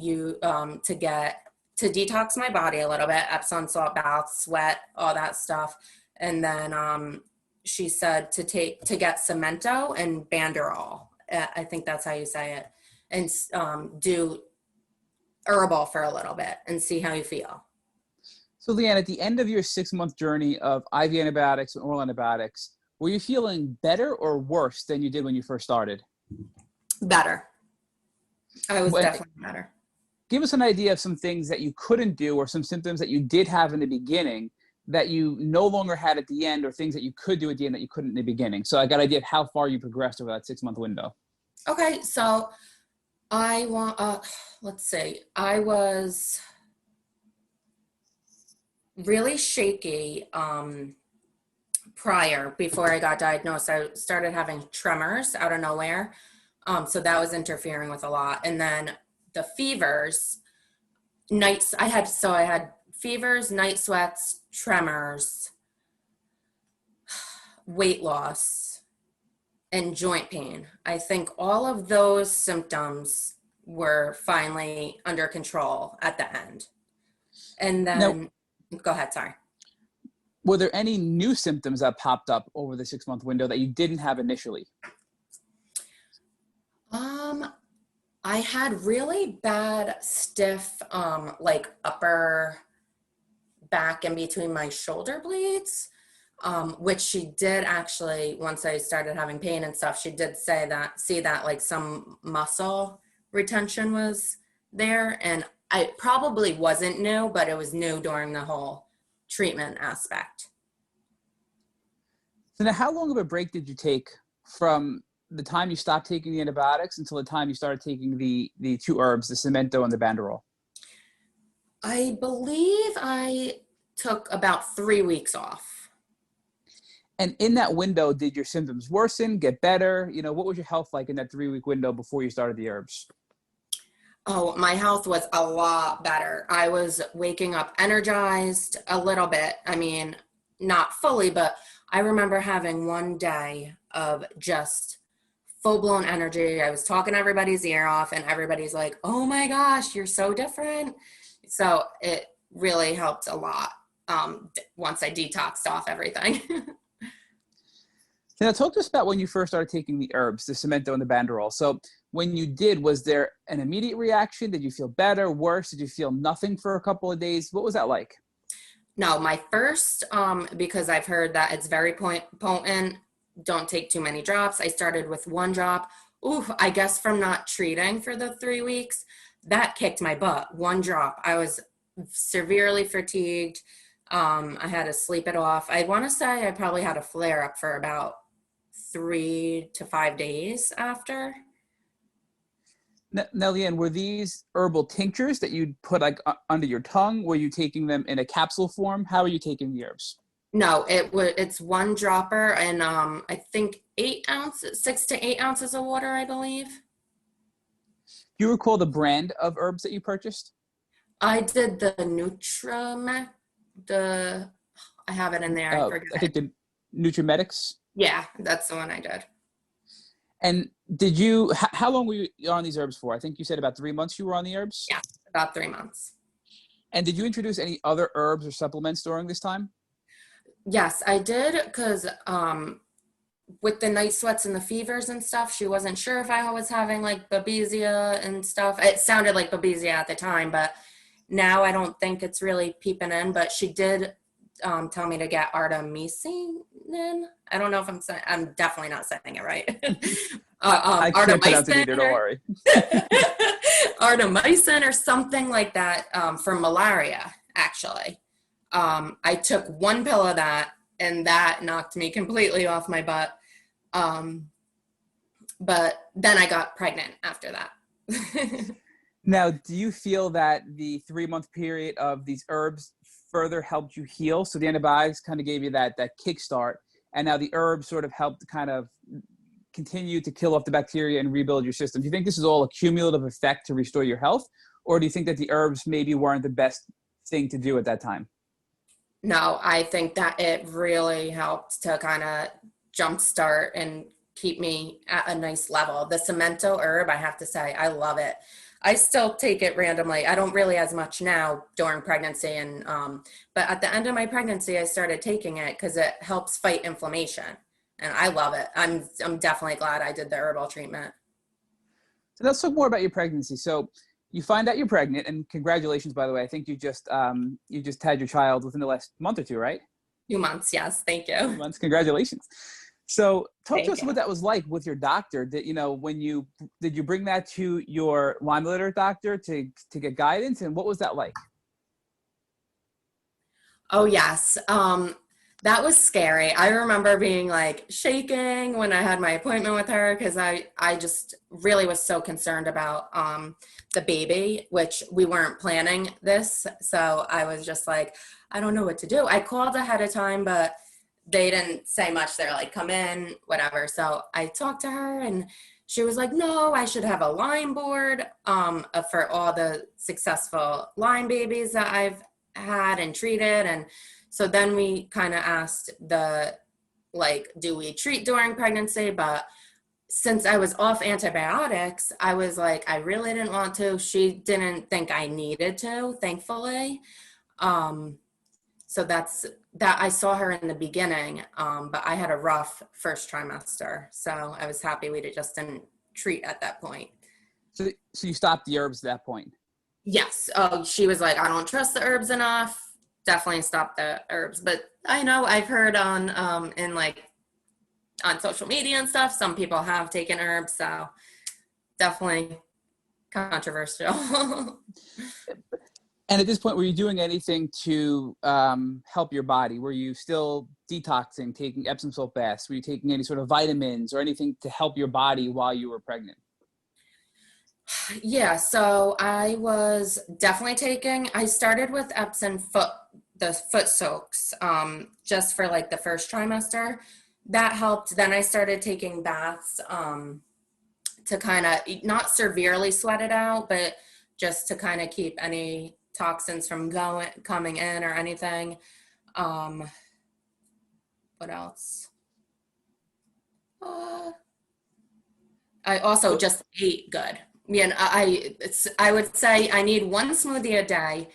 detox my body a little bit, Epsom salt baths, sweat, all that stuff. And then she said to get Cemento and Banderol. I think that's how you say it. And do herbal for a little bit and see how you feel. So Leeann, at the end of your 6-month journey of IV antibiotics and oral antibiotics, were you feeling better or worse than you did when you first started? Better. I was definitely better. Give us an idea of some things that you couldn't do or some symptoms that you did have in the beginning that you no longer had at the end, or things that you could do at the end that you couldn't in the beginning. So I got an idea of how far you progressed over that 6-month window. Okay, so let's see. I was really shaky before I got diagnosed. I started having tremors out of nowhere. So that was interfering with a lot. And then the fevers, I had fevers, night sweats, tremors, weight loss, and joint pain. I think all of those symptoms were finally under control at the end. And then, go ahead, sorry. were there any new symptoms that popped up over the 6-month window that you didn't have initially? I had really bad stiff, like upper back in between my shoulder blades, which she did actually, once I started having pain and stuff, she did see that like some muscle retention was there. And I probably wasn't new, but it was new during the whole treatment aspect. So now how long of a break did you take from the time you stopped taking the antibiotics until the time you started taking the 2 herbs, the Cemento and the Banderol? I believe I took about 3 weeks off. And in that window, did your symptoms worsen, get better? You know, what was your health like in that 3-week window before you started the herbs? Oh, my health was a lot better. I was waking up energized a little bit. I mean, not fully, but I remember having one day of just full-blown energy. I was talking everybody's ear off and everybody's like, oh my gosh, you're so different. So it really helped a lot once I detoxed off everything. So now talk to us about when you first started taking the herbs, the Cemento and the Banderol. So when you did, was there an immediate reaction? Did you feel better, worse? Did you feel nothing for a couple of days? What was that like? No, my first, because I've heard that it's very potent, don't take too many drops. I started with 1 drop. Ooh, I guess from not treating for the 3 weeks, that kicked my butt. 1 drop. I was severely fatigued. I had to sleep it off. I want to say I probably had a flare up for about 3 to 5 days after. Now, Leeann, were these herbal tinctures that you'd put like under your tongue? Were you taking them in a capsule form? How are you taking the herbs? No, it's 1 dropper and I think 8 ounces, 6 to 8 ounces of water, I believe. Do you recall the brand of herbs that you purchased? I did the Nutramec, I have it in there. I forget. I think the Nutrimetics. Yeah, that's the one I did. And how long were you on these herbs for? I think you said about 3 months you were on the herbs? Yeah, about 3 months. And did you introduce any other herbs or supplements during this time? Yes, I did, because with the night sweats and the fevers and stuff, she wasn't sure if I was having like babesia and stuff. It sounded like babesia at the time, but now I don't think it's really peeping in. But she did tell me to get artemisinin. I don't know if I'm definitely not saying it right. I can't pronounce it either, don't worry. Artemisinin or something like that for malaria, actually. I took 1 pill of that and that knocked me completely off my butt. But then I got pregnant after that. Now, do you feel that the 3-month period of these herbs further helped you heal? So the antibiotics kind of gave you that kickstart, and now the herbs sort of helped kind of continue to kill off the bacteria and rebuild your system. Do you think this is all a cumulative effect to restore your health? Or do you think that the herbs maybe weren't the best thing to do at that time? No, I think that it really helped to kind of jumpstart and keep me at a nice level. The Cemento herb, I have to say, I love it. I still take it randomly. I don't really as much now during pregnancy, and but at the end of my pregnancy, I started taking it because it helps fight inflammation, and I love it. I'm definitely glad I did the herbal treatment. So let's talk more about your pregnancy. So you find out you're pregnant, and congratulations, by the way. I think you just had your child within the last month or 2, right? 2 months, yes. Thank you. 2 months. Congratulations. So talk Thank to us you. what that was like with your doctor. Did you bring that to your Lyme illiterate doctor to get guidance, and what was that like? Oh yes. That was scary. I remember being like shaking when I had my appointment with her because I just really was so concerned about the baby, which we weren't planning this. So I was just like, I don't know what to do. I called ahead of time, but they didn't say much. They're like, come in, whatever. So I talked to her and she was like, no, I should have a Lyme board for all the successful Lyme babies that I've had and treated. And so then we kind of asked do we treat during pregnancy? But since I was off antibiotics, I was like, I really didn't want to. She didn't think I needed to, thankfully. So that's that I saw her in the beginning, but I had a rough first trimester. So I was happy we just didn't treat at that point. So you stopped the herbs at that point? Yes. Oh, she was like, I don't trust the herbs enough. Definitely stop the herbs. But I know I've heard on on social media and stuff, some people have taken herbs. So definitely controversial. And at this point, were you doing anything to help your body? Were you still detoxing, taking Epsom salt baths? Were you taking any sort of vitamins or anything to help your body while you were pregnant? Yeah, so I was definitely I started with Epsom the foot soaks, just for like the first trimester. That helped. Then I started taking baths, to kind of not severely sweat it out, but just to kind of keep any toxins from coming in or anything. What else? I also just ate good. I would say I need one smoothie a day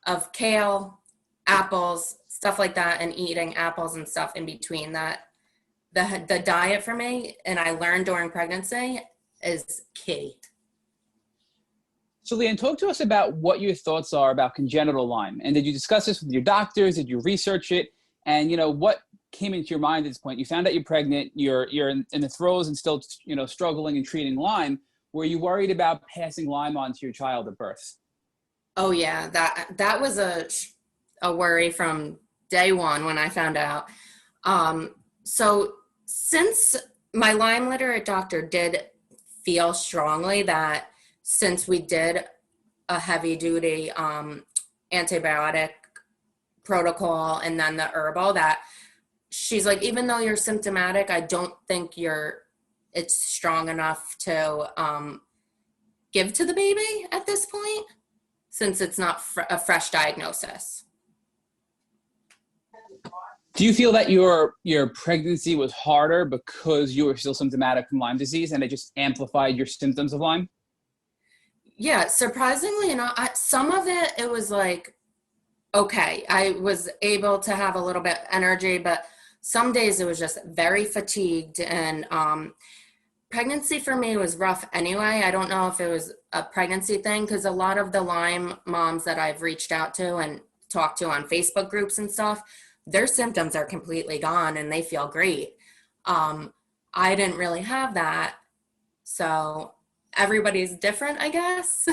of kale, apples, stuff like that, and eating apples and stuff in between that. The diet for me, and I learned during pregnancy, is key. So Leeann, talk to us about what your thoughts are about congenital Lyme. And did you discuss this with your doctors? Did you research it? And, what came into your mind at this point? You found out you're pregnant, you're in the throes and still, struggling and treating Lyme. Were you worried about passing Lyme on to your child at birth? Oh yeah, that was a worry from day one when I found out. So since my Lyme literate doctor did feel strongly that since we did a heavy duty antibiotic protocol and then the herbal, that she's like, even though you're symptomatic, I don't think it's strong enough to give to the baby at this point, since it's not a fresh diagnosis. Do you feel that your pregnancy was harder because you were still symptomatic from Lyme disease and it just amplified your symptoms of Lyme? Yeah, surprisingly, some of it was like, okay, I was able to have a little bit energy, but some days it was just very fatigued. And pregnancy for me was rough anyway. I don't know if it was a pregnancy thing, because a lot of the Lyme moms that I've reached out to and talked to on Facebook groups and stuff, their symptoms are completely gone and they feel great. I didn't really have that. So everybody's different, I guess.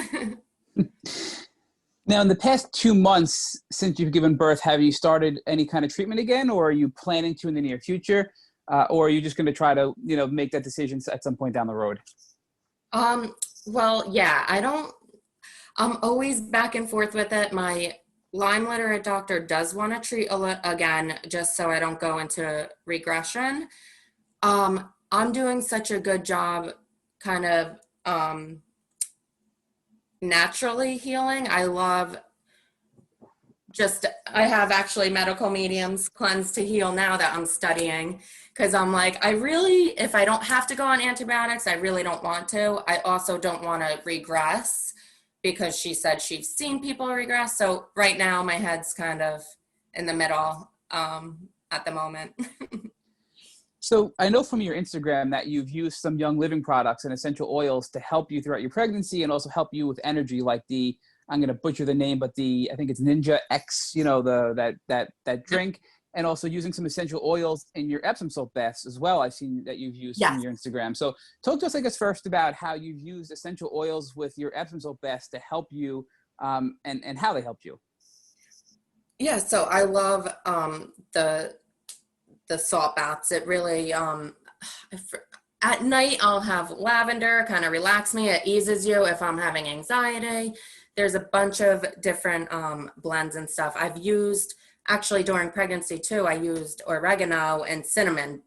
Now, in the past 2 months since you've given birth, have you started any kind of treatment again, or are you planning to in the near future? Or are you just going to try to, make that decision at some point down the road? Well, yeah, I'm always back and forth with it. My Lyme literate doctor does want to treat again, just so I don't go into regression. I'm doing such a good job kind of naturally healing. I have actually medical mediums cleanse to heal now that I'm studying, because I'm like, if I don't have to go on antibiotics, I really don't want to. I also don't want to regress, because she said she's seen people regress. So right now my head's kind of in the middle at the moment. So I know from your Instagram that you've used some Young Living products and essential oils to help you throughout your pregnancy and also help you with energy, like I'm going to butcher the name, but I think it's Ninja X, that drink, and also using some essential oils in your Epsom salt baths as well. I've seen that you've used from your Instagram. So talk to us, I guess, first about how you've used essential oils with your Epsom salt baths to help you and how they helped you. Yeah, so I love the salt baths. It really, at night I'll have lavender, kind of relax me. It eases you if I'm having anxiety. There's a bunch of different blends and stuff. I've used, actually during pregnancy too, I used oregano and cinnamon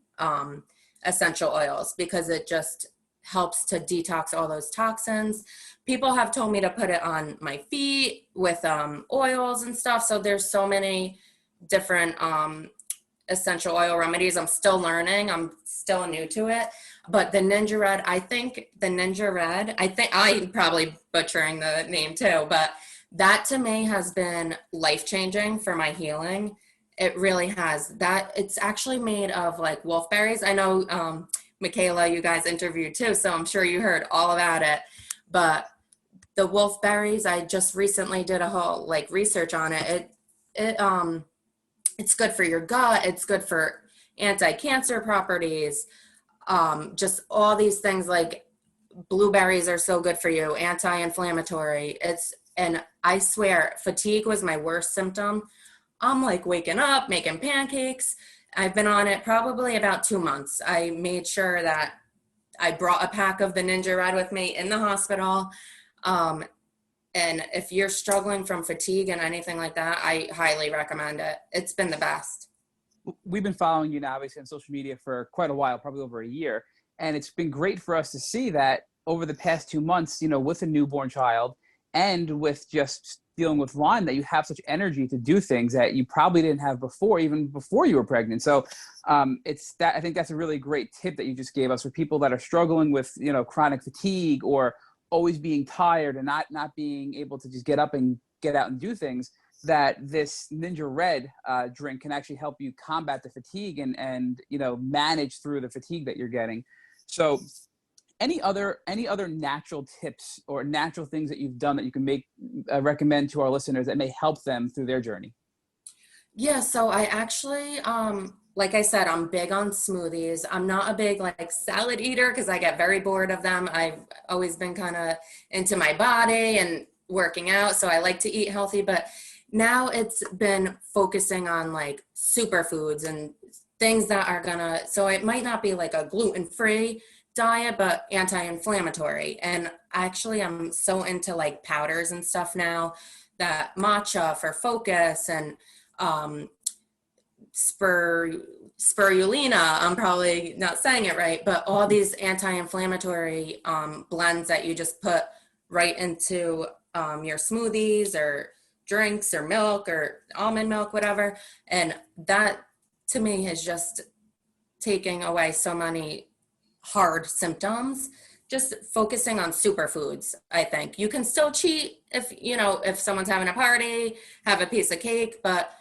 essential oils, because it just helps to detox all those toxins. People have told me to put it on my feet with oils and stuff. So there's so many different essential oil remedies. I'm still learning. I'm still new to it. But the Ninja Red, I'm probably butchering the name too, but that to me has been life-changing for my healing. It really has. That it's actually made of like wolfberries. I know Michaela, you guys interviewed too, so I'm sure you heard all about it. But the wolfberries, I just recently did a whole like research on it. It's good for your gut. It's good for anti-cancer properties. Just all these things, like blueberries are so good for you, anti-inflammatory. And I swear, fatigue was my worst symptom. I'm like waking up, making pancakes. I've been on it probably about 2 months. I made sure that I brought a pack of the Ninja Red with me in the hospital. And if you're struggling from fatigue and anything like that, I highly recommend it. It's been the best. We've been following you now, obviously, on social media for quite a while, probably over a year. And it's been great for us to see that over the past 2 months, with a newborn child and with just dealing with Lyme, that you have such energy to do things that you probably didn't have before, even before you were pregnant. So I think that's a really great tip that you just gave us for people that are struggling with, chronic fatigue or always being tired and not being able to just get up and get out and do things, that this Ninja Red drink can actually help you combat the fatigue and manage through the fatigue that you're getting. So any other natural tips or natural things that you've done that you can recommend to our listeners that may help them through their journey? Yeah, so I actually, like I said, I'm big on smoothies. I'm not a big like salad eater because I get very bored of them. I've always been kind of into my body and working out, so I like to eat healthy. But now it's been focusing on like superfoods and things that are gonna, so it might not be like a gluten-free diet, but anti-inflammatory. And actually, I'm so into like powders and stuff now, that matcha for focus and spirulina, I'm probably not saying it right, but all these anti-inflammatory blends that you just put right into your smoothies or drinks or milk or almond milk, whatever. And that to me is just taking away so many hard symptoms. Just focusing on superfoods. I think you can still cheat if someone's having a party, have a piece of cake, but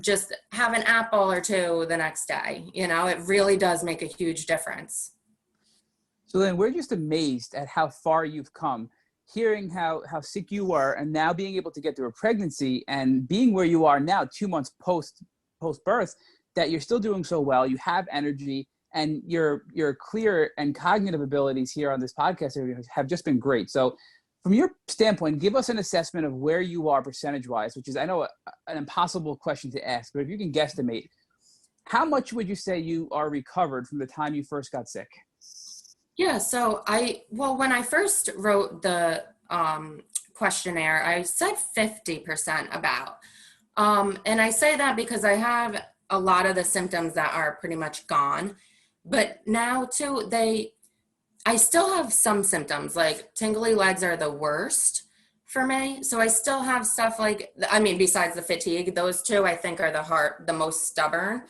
just have an apple or two the next day. It really does make a huge difference. So then we're just amazed at how far you've come, hearing how sick you were and now being able to get through a pregnancy and being where you are now 2 months post birth, that you're still doing so well. You have energy and your clear and cognitive abilities here on this podcast have just been great. So from your standpoint, give us an assessment of where you are percentage-wise, which is, I know, an impossible question to ask, but if you can guesstimate, how much would you say you are recovered from the time you first got sick? Yeah, so when I first wrote the questionnaire, I said 50% about. And I say that because I have a lot of the symptoms that are pretty much gone. But now too, I still have some symptoms, like tingly legs are the worst for me. So I still have stuff besides the fatigue, those two I think are the most stubborn.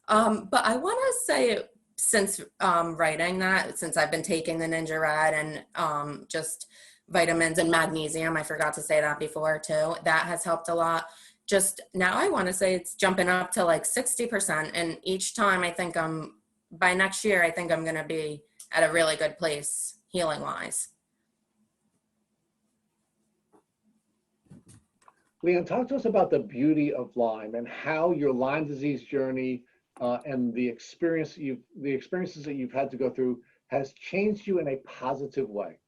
But I want to say, since writing that, since I've been taking the Ninja Red and just vitamins and magnesium, I forgot to say that before too, that has helped a lot. Just now I want to say it's jumping up to like 60%. And each time by next year, I think I'm going to be at a really good place healing wise. Leeann, talk to us about the beauty of Lyme and how your Lyme disease journey and the experiences that you've had to go through has changed you in a positive way.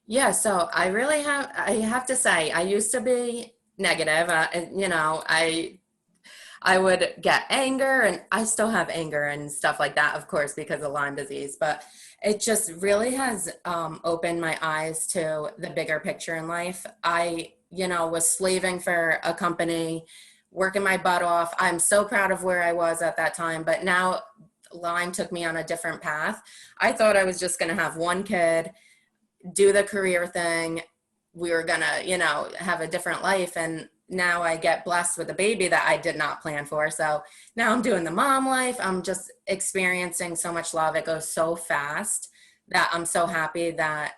Yeah, so I have to say, I used to be negative. I would get anger, and I still have anger and stuff like that, of course, because of Lyme disease, but it just really has opened my eyes to the bigger picture in life. I, was slaving for a company, working my butt off. I'm so proud of where I was at that time, but now Lyme took me on a different path. I thought I was just going to have one kid, do the career thing. We were going to, have a different life. And now I get blessed with a baby that I did not plan for. So now I'm doing the mom life. I'm just experiencing so much love. It goes so fast that I'm so happy that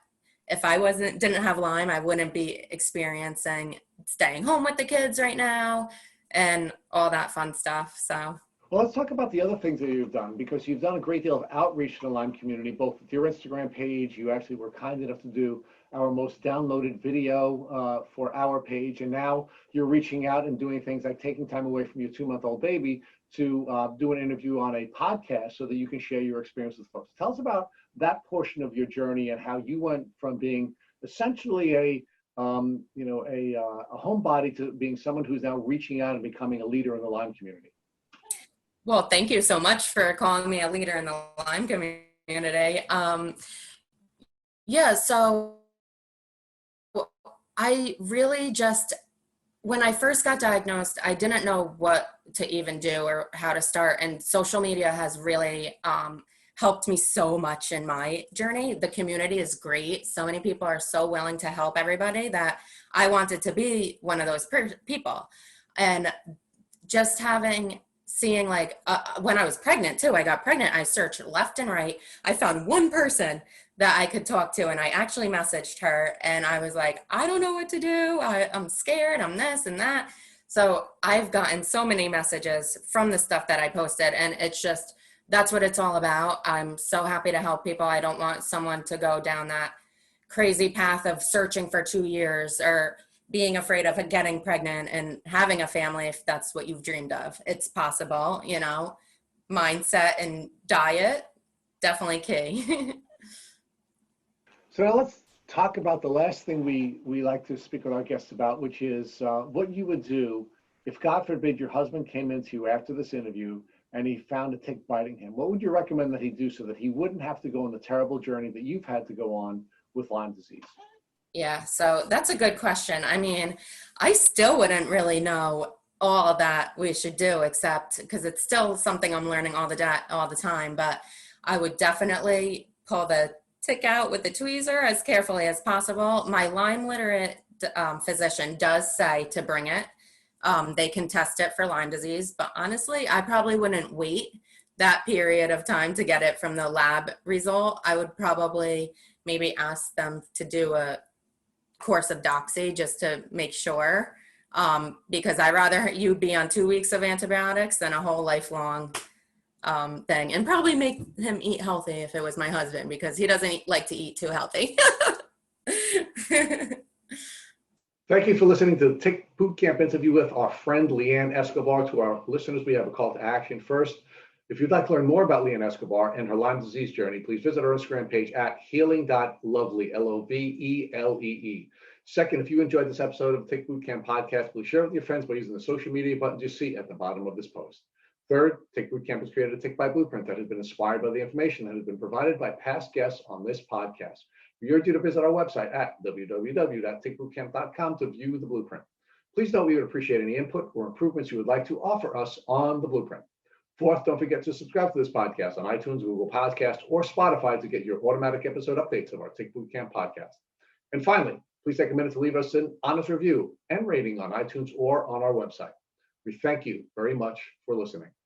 if I didn't have Lyme, I wouldn't be experiencing staying home with the kids right now, and all that fun stuff. So Well, let's talk about the other things that you've done, because you've done a great deal of outreach to the Lyme community, both with your Instagram page. You actually were kind enough to do our most downloaded video for our page. And now you're reaching out and doing things like taking time away from your 2-month-old baby to do an interview on a podcast so that you can share your experience with folks. Tell us about that portion of your journey and how you went from being essentially a homebody to being someone who's now reaching out and becoming a leader in the Lyme community. well, thank you so much for calling me a leader in the Lyme community. Yeah, so I really just, when I first got diagnosed, I didn't know what to even do or how to start. And social media has really helped me so much in my journey. The community is great. So many people are so willing to help everybody that I wanted to be one of those people. And just seeing like when I was pregnant too, I got pregnant, I searched left and right. I found one person that I could talk to, and I actually messaged her and I was like, I don't know what to do. I'm scared, I'm this and that. So I've gotten so many messages from the stuff that I posted, and it's just, that's what it's all about. I'm so happy to help people. I don't want someone to go down that crazy path of searching for 2 years or being afraid of getting pregnant and having a family if that's what you've dreamed of. It's possible, mindset and diet, definitely key. So now let's talk about the last thing we like to speak with our guests about, which is what you would do if, God forbid, your husband came into you after this interview and he found a tick biting him. What would you recommend that he do so that he wouldn't have to go on the terrible journey that you've had to go on with Lyme disease? Yeah, so that's a good question. I mean, I still wouldn't really know all that we should do, except because it's still something I'm learning all the time. But I would definitely pull the tick out with the tweezer as carefully as possible. My Lyme literate physician does say to bring it. They can test it for Lyme disease, but honestly, I probably wouldn't wait that period of time to get it from the lab result. I would probably maybe ask them to do a course of doxy just to make sure, because I'd rather you be on 2 weeks of antibiotics than a whole lifelong thing, and probably make him eat healthy if it was my husband, because he doesn't like to eat too healthy. Thank you for listening to the Tick Boot Camp interview with our friend Leeann Escobar. To our listeners, we have a call to action. First, if you'd like to learn more about Leeann Escobar and her Lyme disease journey, please visit our Instagram page at healing.lovely, Lovelee. Second, if you enjoyed this episode of the Tick Boot Camp podcast, please share it with your friends by using the social media buttons you see at the bottom of this post. Third, Tick Boot Camp has created a Tick by Blueprint that has been inspired by the information that has been provided by past guests on this podcast. We urge you to visit our website at www.tickbootcamp.com to view the blueprint. Please note we would appreciate any input or improvements you would like to offer us on the blueprint. Fourth, don't forget to subscribe to this podcast on iTunes, Google Podcasts, or Spotify to get your automatic episode updates of our Tick Boot Camp podcast. And finally, please take a minute to leave us an honest review and rating on iTunes or on our website. We thank you very much for listening.